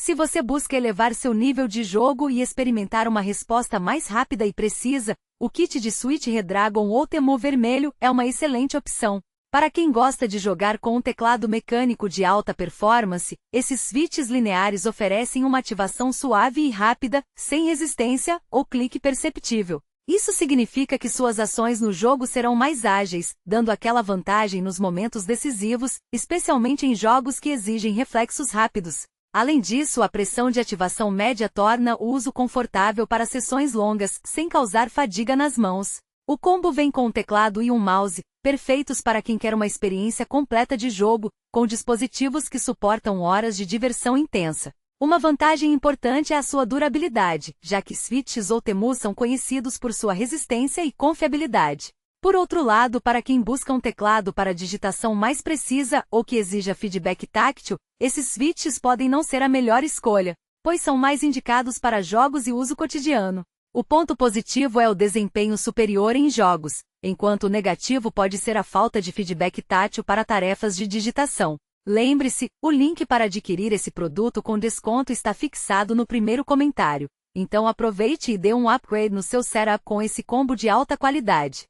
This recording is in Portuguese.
Se você busca elevar seu nível de jogo e experimentar uma resposta mais rápida e precisa, o kit de Switch Redragon ou Temu Vermelho é uma excelente opção. Para quem gosta de jogar com um teclado mecânico de alta performance, esses switches lineares oferecem uma ativação suave e rápida, sem resistência ou clique perceptível. Isso significa que suas ações no jogo serão mais ágeis, dando aquela vantagem nos momentos decisivos, especialmente em jogos que exigem reflexos rápidos. Além disso, a pressão de ativação média torna o uso confortável para sessões longas, sem causar fadiga nas mãos. O combo vem com um teclado e um mouse, perfeitos para quem quer uma experiência completa de jogo, com dispositivos que suportam horas de diversão intensa. Uma vantagem importante é a sua durabilidade, já que switches ou Temu são conhecidos por sua resistência e confiabilidade. Por outro lado, para quem busca um teclado para digitação mais precisa ou que exija feedback táctil, esses switches podem não ser a melhor escolha, pois são mais indicados para jogos e uso cotidiano. O ponto positivo é o desempenho superior em jogos, enquanto o negativo pode ser a falta de feedback tátil para tarefas de digitação. Lembre-se, o link para adquirir esse produto com desconto está fixado no primeiro comentário. Então aproveite e dê um upgrade no seu setup com esse combo de alta qualidade.